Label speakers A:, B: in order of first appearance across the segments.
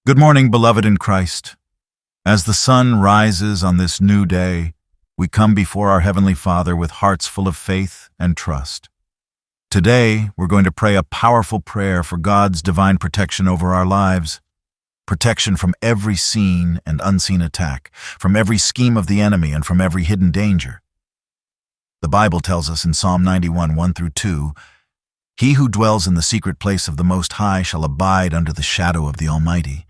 A: Good morning, beloved in Christ. As the sun rises on this new day, we come before our Heavenly Father with hearts full of faith and trust. Today, we're going to pray a powerful prayer for God's divine protection over our lives, protection from every seen and unseen attack, from every scheme of the enemy, and from every hidden danger. The Bible tells us in Psalm 91, 1-2, "He who dwells in the secret place of the Most High shall abide under the shadow of the Almighty.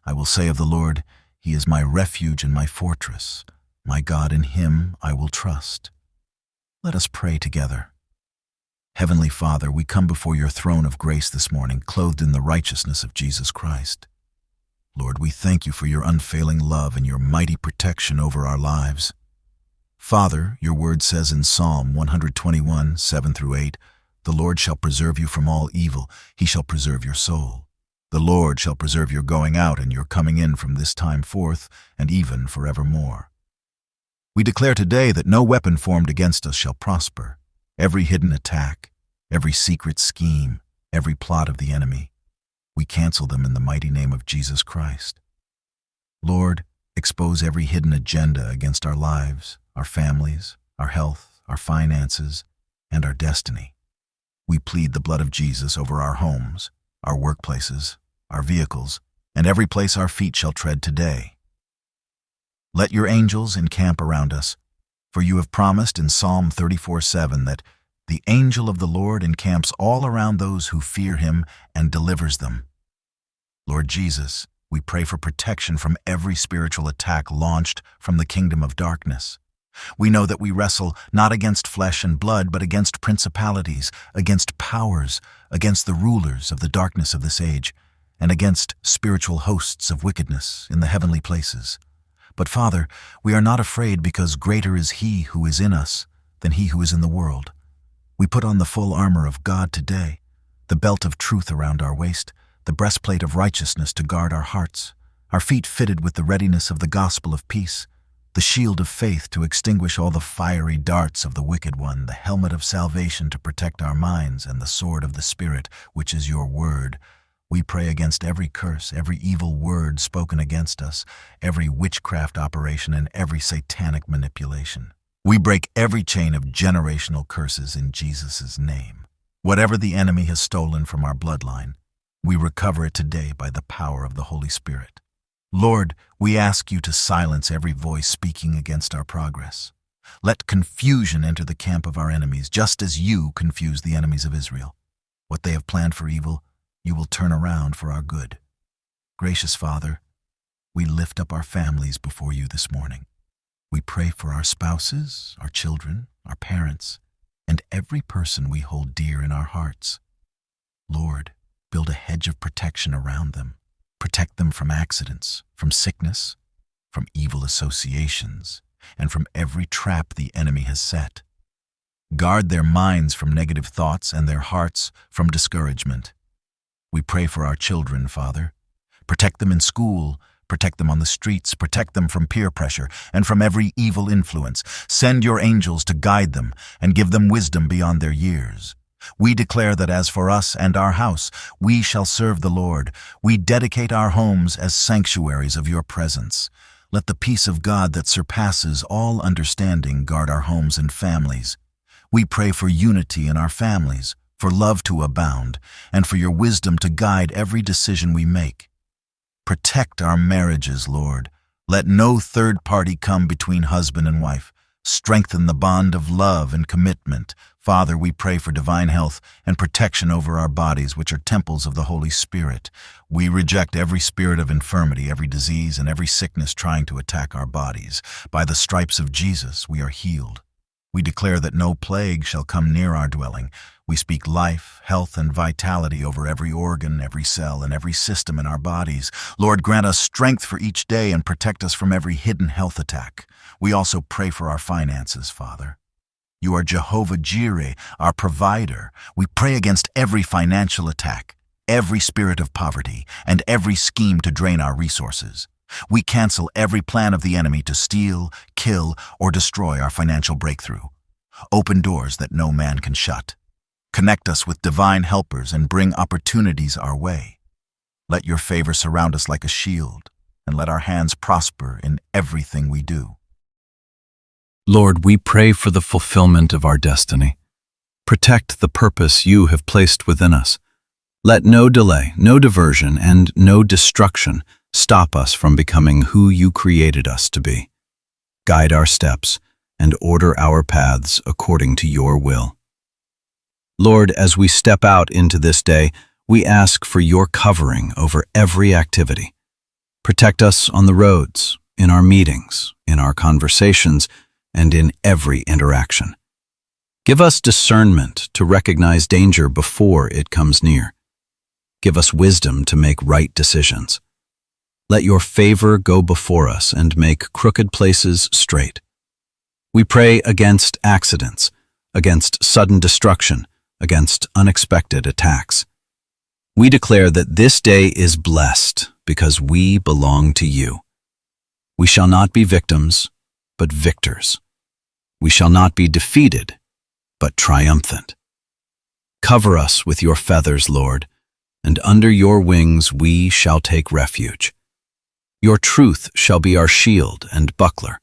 A: I will say of the Lord, He is my refuge and my fortress. My God, in Him I will trust." Let us pray together. Heavenly Father, we come before your throne of grace this morning, clothed in the righteousness of Jesus Christ. Lord, we thank you for your unfailing love and your mighty protection over our lives. Father, your word says in Psalm 121, 7-8, "The Lord shall preserve you from all evil. He shall preserve your soul. The Lord shall preserve your going out and your coming in from this time forth, and even forevermore." We declare today that no weapon formed against us shall prosper. Every hidden attack, every secret scheme, every plot of the enemy, we cancel them in the mighty name of Jesus Christ. Lord, expose every hidden agenda against our lives, our families, our health, our finances, and our destiny. We plead the blood of Jesus over our homes, our workplaces, our vehicles, and every place our feet shall tread today. Let your angels encamp around us, for you have promised in Psalm 34:7 that the angel of the Lord encamps all around those who fear him and delivers them. Lord Jesus, we pray for protection from every spiritual attack launched from the kingdom of darkness. We know that we wrestle not against flesh and blood, but against principalities, against powers, against the rulers of the darkness of this age, and against spiritual hosts of wickedness in the heavenly places. But Father, we are not afraid because greater is He who is in us than he who is in the world. We put on the full armor of God today, the belt of truth around our waist, the breastplate of righteousness to guard our hearts, our feet fitted with the readiness of the gospel of peace, the shield of faith to extinguish all the fiery darts of the wicked one, the helmet of salvation to protect our minds, and the sword of the Spirit, which is your word. We pray against every curse, every evil word spoken against us, every witchcraft operation, and every satanic manipulation. We break every chain of generational curses in Jesus' name. Whatever the enemy has stolen from our bloodline, we recover it today by the power of the Holy Spirit. Lord, we ask you to silence every voice speaking against our progress. Let confusion enter the camp of our enemies, just as you confused the enemies of Israel. What they have planned for evil, you will turn around for our good. Gracious Father, we lift up our families before you this morning. We pray for our spouses, our children, our parents, and every person we hold dear in our hearts. Lord, build a hedge of protection around them. Protect them from accidents, from sickness, from evil associations, and from every trap the enemy has set. Guard their minds from negative thoughts and their hearts from discouragement. We pray for our children, Father. Protect them in school, protect them on the streets, protect them from peer pressure and from every evil influence. Send your angels to guide them and give them wisdom beyond their years. We declare that as for us and our house, we shall serve the Lord. We dedicate our homes as sanctuaries of your presence. Let the peace of God that surpasses all understanding guard our homes and families. We pray for unity in our families, for love to abound, and for your wisdom to guide every decision we make. Protect our marriages, Lord. Let no third party come between husband and wife. Strengthen the bond of love and commitment. Father, we pray for divine health and protection over our bodies, which are temples of the Holy Spirit. We reject every spirit of infirmity, every disease, and every sickness trying to attack our bodies. By the stripes of Jesus, we are healed. We declare that no plague shall come near our dwelling. We speak life, health, and vitality over every organ, every cell, and every system in our bodies. Lord, grant us strength for each day and protect us from every hidden health attack. We also pray for our finances, Father. You are Jehovah Jireh, our provider. We pray against every financial attack, every spirit of poverty, and every scheme to drain our resources. We cancel every plan of the enemy to steal, kill, or destroy our financial breakthrough. Open doors that no man can shut. Connect us with divine helpers and bring opportunities our way. Let your favor surround us like a shield, and let our hands prosper in everything we do.
B: Lord, we pray for the fulfillment of our destiny. Protect the purpose you have placed within us. Let no delay, no diversion, and no destruction stop us from becoming who you created us to be. Guide our steps and order our paths according to your will. Lord, as we step out into this day, we ask for your covering over every activity. Protect us on the roads, in our meetings, in our conversations, and in every interaction. Give us discernment to recognize danger before it comes near. Give us wisdom to make right decisions. Let your favor go before us and make crooked places straight. We pray against accidents, against sudden destruction, against unexpected attacks. We declare that this day is blessed because we belong to you. We shall not be victims, but victors. We shall not be defeated, but triumphant. Cover us with your feathers, Lord, and under your wings we shall take refuge. Your truth shall be our shield and buckler.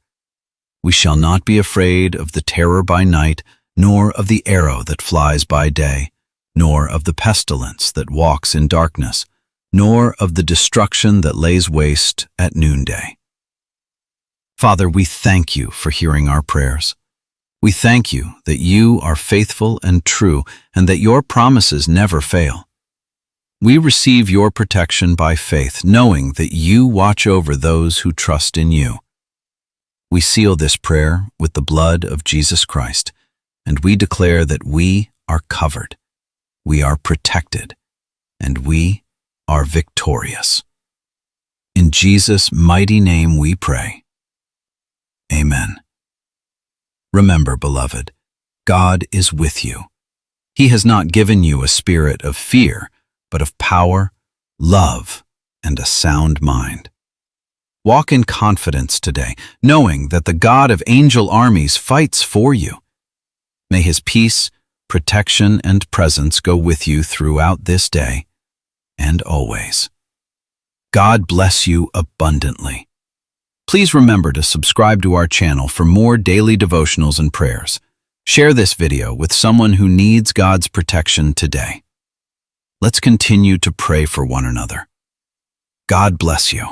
B: We shall not be afraid of the terror by night, nor of the arrow that flies by day, nor of the pestilence that walks in darkness, nor of the destruction that lays waste at noonday. Father, we thank you for hearing our prayers. We thank you that you are faithful and true, and that your promises never fail. We receive your protection by faith, knowing that you watch over those who trust in you. We seal this prayer with the blood of Jesus Christ, and we declare that we are covered, we are protected, and we are victorious. In Jesus' mighty name we pray. Amen. Remember, beloved, God is with you. He has not given you a spirit of fear, but of power, love, and a sound mind. Walk in confidence today, knowing that the God of angel armies fights for you. May his peace, protection, and presence go with you throughout this day and always. God bless you abundantly. Please remember to subscribe to our channel for more daily devotionals and prayers. Share this video with someone who needs God's protection today. Let's continue to pray for one another. God bless you.